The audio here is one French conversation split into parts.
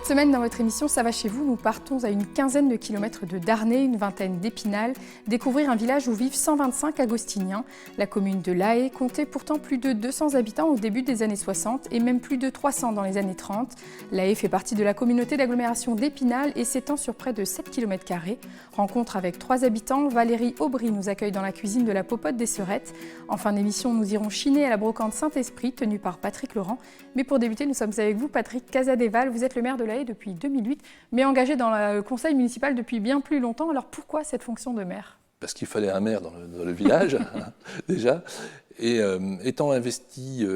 Cette semaine, dans votre émission Ça va chez vous, nous partons à une quinzaine de kilomètres de Darney, une vingtaine d'Épinal, découvrir un village où vivent 125 agostiniens. La commune de La Haye comptait pourtant plus de 200 habitants au début des années 60 et même plus de 300 dans les années 30. La Haye fait partie de la communauté d'agglomération d'Épinal et s'étend sur près de 7 km². Rencontre avec 3 habitants, Valérie Aubry nous accueille dans la cuisine de la Popote des Serettes. En fin d'émission, nous irons chiner à la brocante Saint-Esprit, tenue par Patrick Laurent. Mais pour débuter, nous sommes avec vous, Patrick Casadéval. Vous êtes le maire de La Haye depuis 2008, mais engagé dans le conseil municipal depuis bien plus longtemps. Alors pourquoi cette fonction de maire ? Parce qu'il fallait un maire dans le village, déjà. Et étant investi,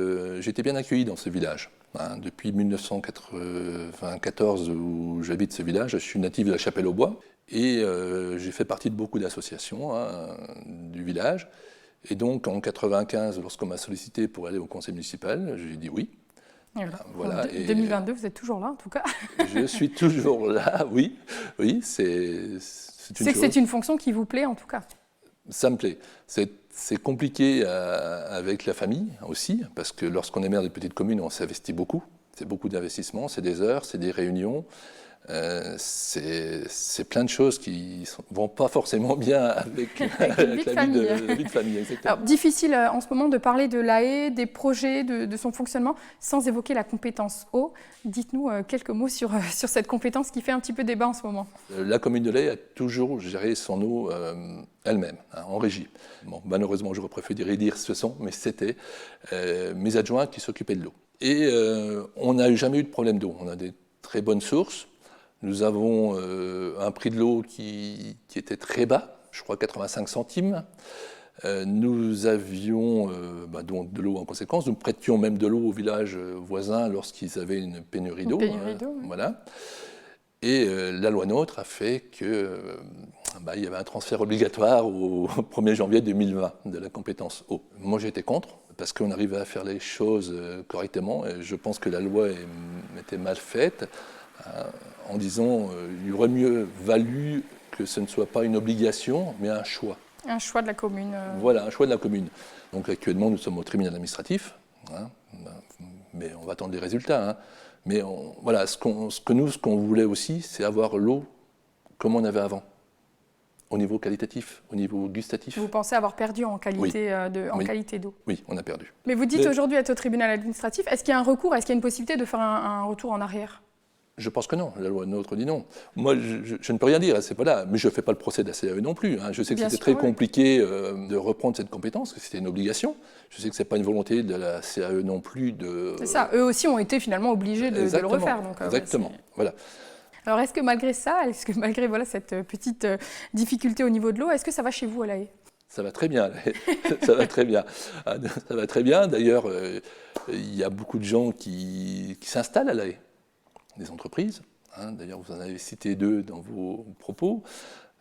j'étais bien accueilli dans ce village. Depuis 1994, où j'habite ce village, je suis natif de la Chapelle-aux-Bois. Et j'ai fait partie de beaucoup d'associations du village. Et donc en 1995, lorsqu'on m'a sollicité pour aller au conseil municipal, j'ai dit oui. Voilà. En 2022, vous êtes toujours là en tout cas. Je suis toujours là, oui. Oui, c'est une fonction qui vous plaît en tout cas. Ça me plaît. C'est compliqué avec la famille aussi, parce que lorsqu'on est maire de petite commune, on s'investit beaucoup. C'est beaucoup d'investissements, c'est des heures, c'est des réunions. C'est plein de choses qui ne vont pas forcément bien avec la vie de famille. Exactement. Alors, difficile en ce moment de parler de La Haye, des projets, de son fonctionnement, sans évoquer la compétence eau. Dites-nous quelques mots sur cette compétence qui fait un petit peu débat en ce moment. La commune de La Haye a toujours géré son eau elle-même, en régie. Bon, malheureusement, j'aurais préféré dire ce sont, mais c'était mes adjoints qui s'occupaient de l'eau. Et on n'a jamais eu de problème d'eau. On a des très bonnes sources. Nous avons un prix de l'eau qui était très bas, je crois 85 centimes. Nous avions donc de l'eau en conséquence. Nous prêtions même de l'eau aux villages voisins lorsqu'ils avaient une pénurie d'eau. Voilà. Et la loi NOTRe a fait qu'il y avait un transfert obligatoire au 1er janvier 2020 de la compétence eau. Moi j'étais contre, parce qu'on arrivait à faire les choses correctement. Et je pense que la loi était mal faite. En disant il aurait mieux valu que ce ne soit pas une obligation, mais un choix. Un choix de la commune. Voilà, un choix de la commune. Donc actuellement, nous sommes au tribunal administratif, mais on va attendre les résultats. Mais voilà, ce qu'on voulait aussi, c'est avoir l'eau comme on avait avant, au niveau qualitatif, au niveau gustatif. Vous pensez avoir perdu en qualité qualité d'eau ? Oui, on a perdu. Mais vous dites aujourd'hui être au tribunal administratif, est-ce qu'il y a un recours, est-ce qu'il y a une possibilité de faire un retour en arrière ? Je pense que non, la loi NOTRe dit non. Moi, je ne peux rien dire, c'est pas là, mais je ne fais pas le procès de la CAE non plus. Je sais que c'était très compliqué de reprendre cette compétence, que c'était une obligation. Je sais que ce n'est pas une volonté de la CAE non plus de... C'est ça, eux aussi ont été finalement obligés de le refaire. Donc, exactement, voilà. Alors est-ce que malgré ça, malgré cette petite difficulté au niveau de l'eau, est-ce que ça va chez vous à La Haye ? Ça va très bien, ça va très bien. Ça va très bien, d'ailleurs, il y a beaucoup de gens qui s'installent à La Haye. Des entreprises, d'ailleurs vous en avez cité 2 dans vos propos.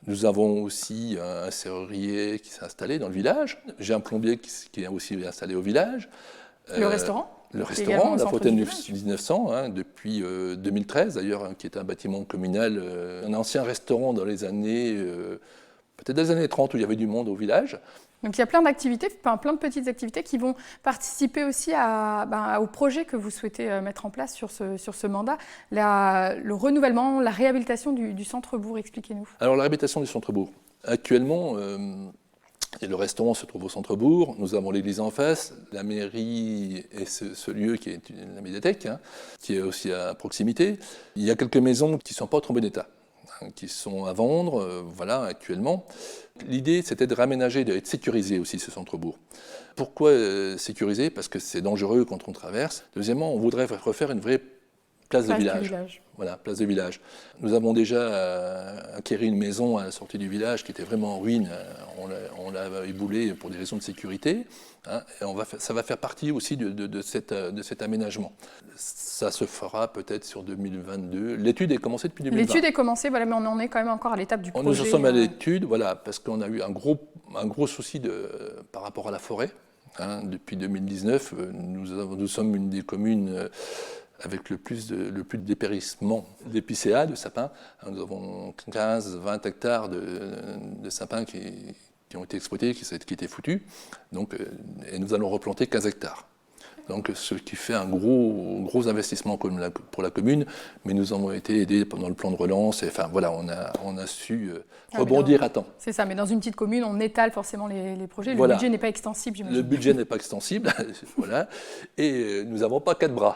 Nous avons aussi un serrurier qui s'est installé dans le village. J'ai un plombier qui est aussi installé au village. Le restaurant ? Le restaurant, la Fontaine 1900, depuis 2013 d'ailleurs, qui est un bâtiment communal, un ancien restaurant dans les années, peut-être des années 30 où il y avait du monde au village. Donc il y a plein d'activités, plein de petites activités qui vont participer aussi au projet que vous souhaitez mettre en place sur ce mandat, le renouvellement, la réhabilitation du centre-bourg. Expliquez-nous. Alors la réhabilitation du centre-bourg. Actuellement, le restaurant se trouve au centre-bourg, nous avons l'église en face, la mairie et ce lieu qui est la médiathèque, qui est aussi à proximité. Il y a quelques maisons qui ne sont pas au trop bon état, qui sont à vendre, actuellement. L'idée, c'était de réaménager, de sécuriser aussi ce centre-bourg. Pourquoi sécuriser ? Parce que c'est dangereux quand on traverse. Deuxièmement, on voudrait refaire une vraie place de village. Voilà, place de village. Nous avons déjà acquéri une maison à la sortie du village qui était vraiment en ruine. On l'a éboulée pour des raisons de sécurité. Et ça va faire partie aussi de cet aménagement. Ça se fera peut-être sur 2022. L'étude est commencée depuis 2020. L'étude est commencée, mais on en est quand même encore à l'étape du projet. Nous en sommes à l'étude, parce qu'on a eu un gros souci par rapport à la forêt. Depuis 2019, nous sommes une des communes avec le plus de dépérissement d'épicéas, de sapins. Nous avons 15-20 hectares de sapins qui ont été exploités, qui étaient foutus. Donc, et nous allons replanter 15 hectares. Donc, ce qui fait un gros investissement pour la commune, mais nous avons été aidés pendant le plan de relance. Et, enfin, voilà, on a su rebondir à temps. C'est ça, mais dans une petite commune, on étale forcément les projets. Le Voilà. budget n'est pas extensible, j'imagine. Le budget n'est pas extensible, voilà. Et nous n'avons pas 4 bras.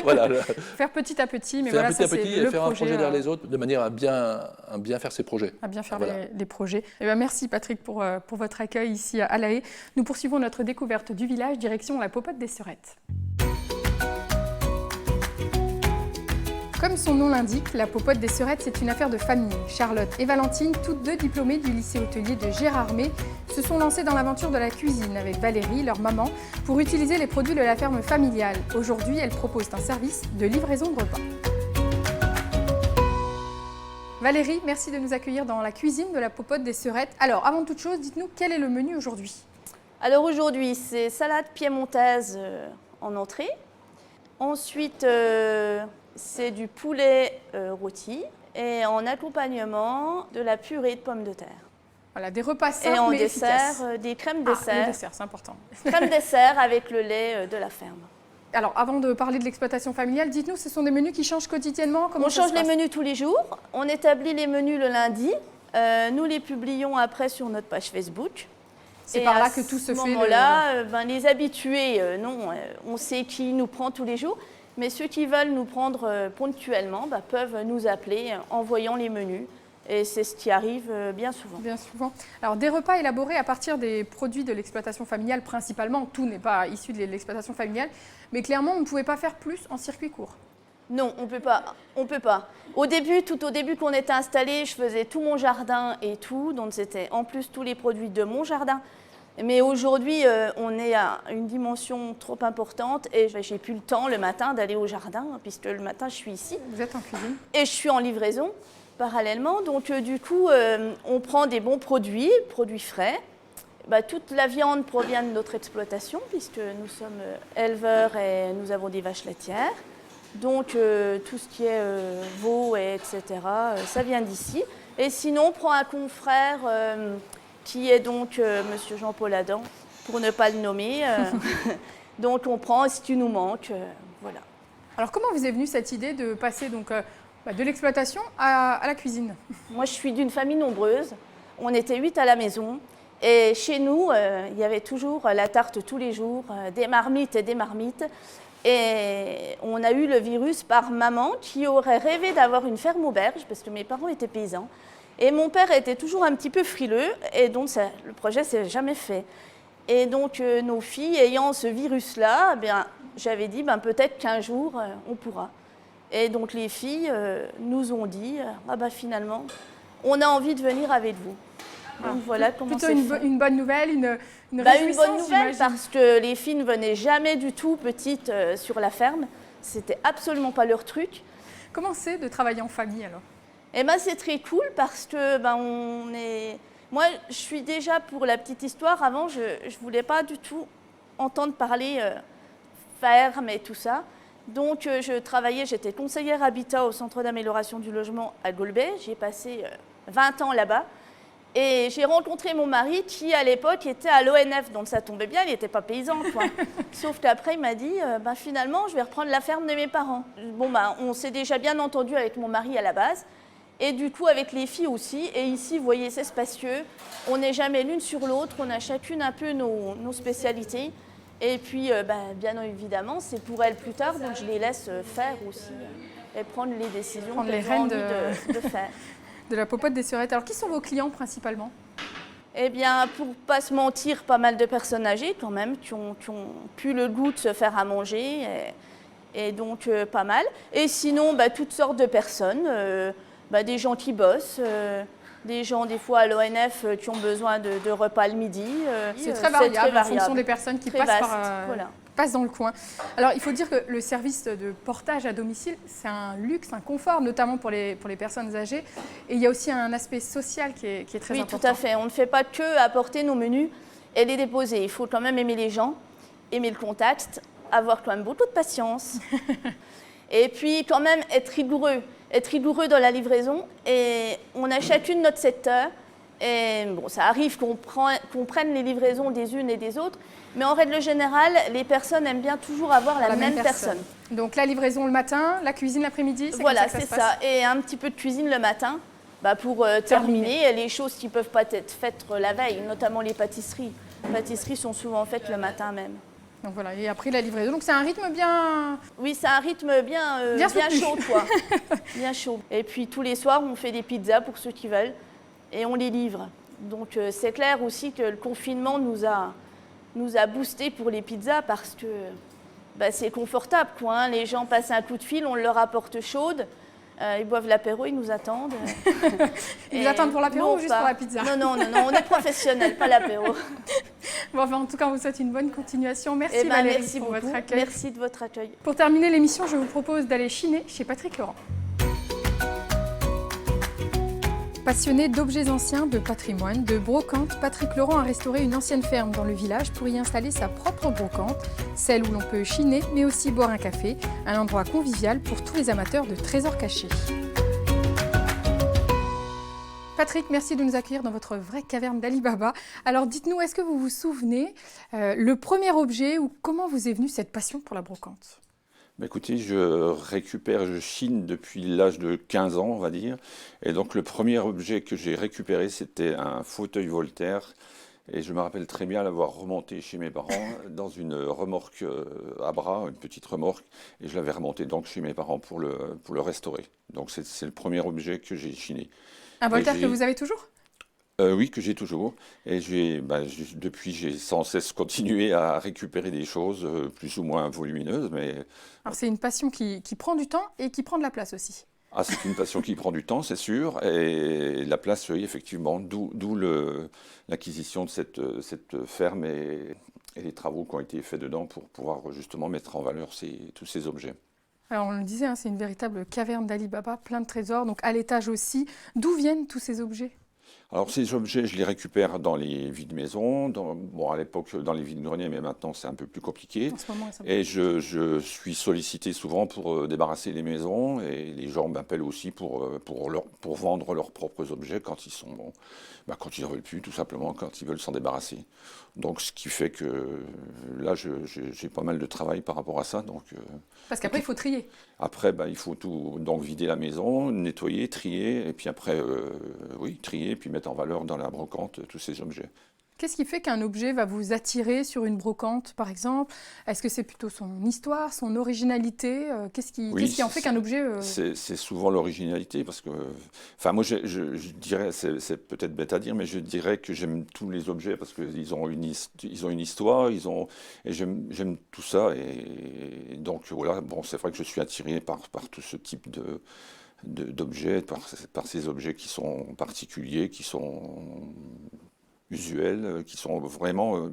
Voilà. Faire petit à petit, mais faire voilà, petit ça à petit c'est et le faire projet, un projet derrière les autres, de manière à bien faire ses projets. À bien faire voilà. les projets. Et bien, merci Patrick pour votre accueil ici à La Haye. Nous poursuivons notre découverte du village, direction la Popote des Serettes. Comme son nom l'indique, la Popote des Serettes, c'est une affaire de famille. Charlotte et Valentine, toutes deux diplômées du lycée hôtelier de Gérardmer, se sont lancées dans l'aventure de la cuisine avec Valérie, leur maman, pour utiliser les produits de la ferme familiale. Aujourd'hui, elles proposent un service de livraison de repas. Valérie, merci de nous accueillir dans la cuisine de la Popote des Serettes. Alors, avant toute chose, dites-nous quel est le menu aujourd'hui? Alors aujourd'hui, c'est salade piémontaise en entrée. Ensuite, c'est du poulet rôti et en accompagnement de la purée de pommes de terre. Voilà, des repas simples et en mais efficaces. dessert, des crèmes Le dessert. dessert, c'est important. Crème dessert avec le lait de la ferme. Alors, avant de parler de l'exploitation familiale, dites-nous, ce sont des menus qui changent quotidiennement? Comment On ça change se les passe? menus tous les jours. On établit les menus le lundi. Nous les publions après sur notre page Facebook. C'est par là que tout se fait. À ce moment-là, les habitués, on sait qui nous prend tous les jours. Mais ceux qui veulent nous prendre ponctuellement peuvent nous appeler en voyant les menus. Et c'est ce qui arrive bien souvent. Bien souvent. Alors, des repas élaborés à partir des produits de l'exploitation familiale principalement. Tout n'est pas issu de l'exploitation familiale. Mais clairement, on ne pouvait pas faire plus en circuit court. Non, on peut pas. On peut pas. Tout au début qu'on était installé, je faisais tout mon jardin et tout. Donc, c'était en plus tous les produits de mon jardin. Mais aujourd'hui, on est à une dimension trop importante et j'ai plus le temps le matin d'aller au jardin, puisque le matin, je suis ici. Vous êtes en cuisine. Et je suis en livraison parallèlement. Donc, du coup, on prend des bons produits frais. Toute la viande provient de notre exploitation, puisque nous sommes éleveurs et nous avons des vaches laitières. Donc, tout ce qui est veau, etc., ça vient d'ici. Et sinon, on prend un confrère qui est donc Monsieur Jean-Paul Adam, pour ne pas le nommer. Donc, on prend si tu nous manques. Voilà. Alors, comment vous est venue cette idée de passer donc, de l'exploitation à la cuisine? Moi, je suis d'une famille nombreuse. On était 8 à la maison. Et chez nous, il y avait toujours la tarte tous les jours, des marmites et des marmites. Et on a eu le virus par maman qui aurait rêvé d'avoir une ferme auberge, parce que mes parents étaient paysans. Et mon père était toujours un petit peu frileux, et donc le projet ne s'est jamais fait. Et donc nos filles, ayant ce virus-là, j'avais dit peut-être qu'un jour, on pourra. Et donc les filles nous ont dit, finalement, on a envie de venir avec vous. Donc voilà comment c'est fait. Une bonne nouvelle, une réjouissance, réjouissance, bonne nouvelle, parce que les filles ne venaient jamais du tout petites sur la ferme. C'était absolument pas leur truc. Comment c'est de travailler en famille alors? C'est très cool parce que moi, je suis déjà, pour la petite histoire, avant, je ne voulais pas du tout entendre parler ferme et tout ça. Donc, j'étais conseillère habitat au centre d'amélioration du logement à Golbet. J'ai passé 20 ans là-bas. Et j'ai rencontré mon mari qui, à l'époque, était à l'ONF. Donc, ça tombait bien, il n'était pas paysan, quoi. Sauf qu'après, il m'a dit, finalement, je vais reprendre la ferme de mes parents. On s'est déjà bien entendu avec mon mari à la base. Et du coup, avec les filles aussi. Et ici, vous voyez, c'est spacieux. On n'est jamais l'une sur l'autre. On a chacune un peu nos spécialités. Et puis, bien évidemment, c'est pour elles plus tard. Donc, je les laisse faire aussi et prendre les décisions qu'elles ont envie de faire. De la Popote des Serettes. Alors, qui sont vos clients principalement? Pour ne pas se mentir, pas mal de personnes âgées quand même, qui ont plus le goût de se faire à manger. Et donc, pas mal. Et sinon, toutes sortes de personnes. Des gens qui bossent, des gens des fois à l'ONF qui ont besoin de repas le midi. C'est très variable en fonction des personnes qui passent dans le coin. Alors il faut dire que le service de portage à domicile, c'est un luxe, un confort, notamment pour les personnes âgées. Et il y a aussi un aspect social qui est très important. Oui, tout à fait. On ne fait pas que apporter nos menus et les déposer. Il faut quand même aimer les gens, aimer le contact, avoir quand même beaucoup de patience. Et puis quand même être rigoureux dans la livraison. Et on a chacune notre secteur. Et bon, ça arrive qu'on prenne les livraisons des unes et des autres, mais en règle générale, les personnes aiment bien toujours avoir la même personne. Donc la livraison le matin, la cuisine l'après-midi, c'est voilà, comme ça que c'est ça se ça. passe. Et un petit peu de cuisine le matin pour terminer les choses qui ne peuvent pas être faites la veille, notamment les pâtisseries. Les pâtisseries sont souvent faites le matin même. Donc voilà, et après la livraison, donc c'est un rythme bien... Oui, c'est un rythme bien chaud, quoi. Bien chaud. Et puis tous les soirs, on fait des pizzas pour ceux qui veulent et on les livre. Donc c'est clair aussi que le confinement nous a boosté pour les pizzas parce que c'est confortable, quoi, hein. Les gens passent un coup de fil, on leur apporte chaude. Ils boivent l'apéro, ils nous attendent. Ils nous attendent pour l'apéro ou juste pour la pizza? Non, on est professionnels, pas l'apéro. Bon, enfin, en tout cas, on vous souhaite une bonne continuation. Merci Valérie merci pour beaucoup. votre accueil. Merci de votre accueil. Pour terminer l'émission, je vous propose d'aller chiner chez Patrick Laurent. Passionné d'objets anciens, de patrimoine, de brocante, Patrick Laurent a restauré une ancienne ferme dans le village pour y installer sa propre brocante, celle où l'on peut chiner mais aussi boire un café, un endroit convivial pour tous les amateurs de trésors cachés. Patrick, merci de nous accueillir dans votre vraie caverne d'Ali Baba. Alors dites-nous, est-ce que vous vous souvenez le premier objet ou comment vous est venue cette passion pour la brocante? Écoutez, je chine depuis l'âge de 15 ans, on va dire. Et donc, le premier objet que j'ai récupéré, c'était un fauteuil Voltaire. Et je me rappelle très bien l'avoir remonté chez mes parents dans une remorque à bras, une petite remorque. Et je l'avais remonté donc chez mes parents pour le restaurer. Donc, c'est le premier objet que j'ai chiné. Un Voltaire que vous avez toujours ? Oui, que j'ai toujours. Et depuis, j'ai sans cesse continué à récupérer des choses plus ou moins volumineuses. Mais... Alors, c'est une passion qui prend du temps et qui prend de la place aussi. Ah, c'est une passion qui prend du temps, c'est sûr. Et la place, oui, effectivement, d'où l'acquisition de cette ferme et les travaux qui ont été faits dedans pour pouvoir justement mettre en valeur tous ces objets. Alors, on le disait, hein, c'est une véritable caverne d'Ali Baba, plein de trésors, donc à l'étage aussi. D'où viennent tous ces objets ? Alors ces objets, je les récupère dans les vides-maisons, à l'époque dans les vides-greniers, mais maintenant c'est un peu plus compliqué. En ce moment, et je suis sollicité souvent pour débarrasser les maisons, et les gens m'appellent aussi pour vendre leurs propres objets quand ils ne veulent plus, tout simplement, quand ils veulent s'en débarrasser. Donc ce qui fait que là, j'ai pas mal de travail par rapport à ça. Parce qu'après, il faut trier. Après, il faut donc vider la maison, nettoyer, trier, et puis après, trier, puis mettre en valeur dans la brocante tous ces objets. Qu'est-ce qui fait qu'un objet va vous attirer sur une brocante, par exemple? Est-ce que c'est plutôt son histoire, son originalité? Qu'est-ce qui en fait qu'un objet... C'est souvent l'originalité, parce que... Enfin, moi, je dirais, c'est peut-être bête à dire, mais je dirais que j'aime tous les objets, parce qu'ils ont une histoire, et j'aime tout ça. Et donc, voilà, c'est vrai que je suis attiré par tout ce type d'objets, par ces objets qui sont particuliers, qui sont usuels, qui sont vraiment...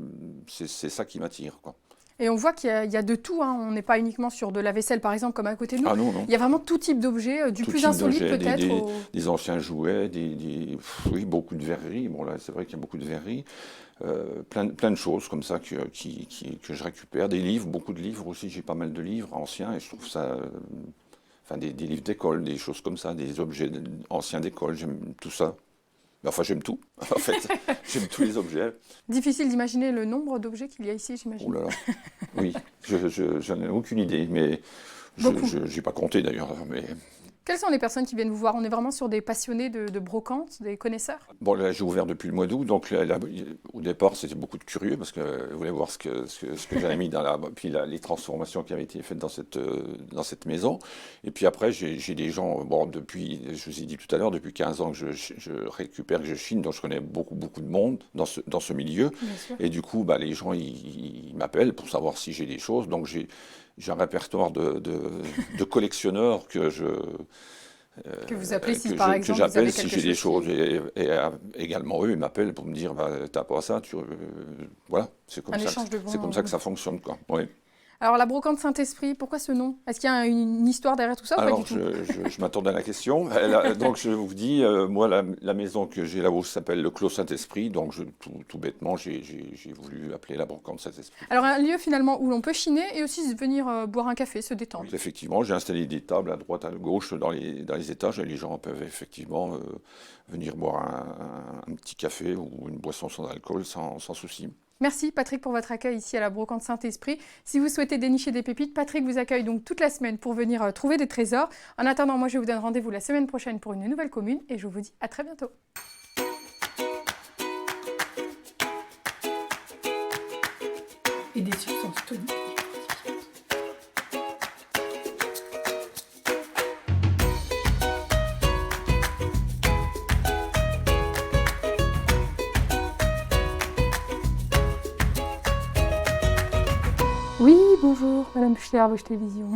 c'est ça qui m'attire, quoi. Et on voit qu'il y a de tout, hein. On n'est pas uniquement sur de la vaisselle, par exemple, comme à côté de nous. Ah non. Il y a vraiment tout type d'objets, du plus insolite peut-être. Des anciens jouets, beaucoup de verreries. Bon, là, c'est vrai qu'il y a beaucoup de verreries. Plein de choses comme ça que je récupère. Des livres, beaucoup de livres aussi. J'ai pas mal de livres anciens et je trouve ça... des livres d'école, des choses comme ça, des objets anciens d'école, j'aime tout ça. Enfin, j'aime tout, en fait. J'aime tous les objets. Difficile d'imaginer le nombre d'objets qu'il y a ici, j'imagine. Oh là là. Oui, je n'en ai aucune idée, mais je n'ai pas compté d'ailleurs. Mais... Quelles sont les personnes qui viennent vous voir? On est vraiment sur des passionnés de brocante, des connaisseurs? Bon, là, j'ai ouvert depuis le mois d'août, donc là, au départ, c'était beaucoup de curieux, parce qu'ils voulaient voir ce que j'avais mis puis les transformations qui avaient été faites dans cette maison. Et puis après, j'ai des gens, depuis, je vous ai dit tout à l'heure, depuis 15 ans que je récupère, que je chine, donc je connais beaucoup de monde dans ce milieu. Et du coup, les gens, ils m'appellent pour savoir si j'ai des choses. Donc j'ai un répertoire de collectionneurs que vous appelez si par exemple que j'appelle si j'ai des choses et également eux ils m'appellent pour me dire t'as pas ça voilà, c'est comme ça que ça fonctionne, quoi. Oui. Alors la brocante Saint-Esprit, pourquoi ce nom? Est-ce qu'il y a une histoire derrière tout ça ou pas Alors, du tout? je m'attendais à la question. Donc, je vous dis, moi, la maison que j'ai là-haut s'appelle le Clos Saint-Esprit. Donc, tout bêtement, j'ai voulu appeler la brocante Saint-Esprit. Alors un lieu finalement où l'on peut chiner et aussi venir boire un café, se détendre. Effectivement, j'ai installé des tables à droite, à gauche dans les étages et les gens peuvent effectivement venir boire un petit café ou une boisson sans alcool sans souci. Merci Patrick pour votre accueil ici à la brocante Saint-Esprit. Si vous souhaitez dénicher des pépites, Patrick vous accueille donc toute la semaine pour venir trouver des trésors. En attendant, moi je vous donne rendez-vous la semaine prochaine pour une nouvelle commune et je vous dis à très bientôt. Et des substances toniques. Oui, bonjour, Madame Schler, Vosges Télévision.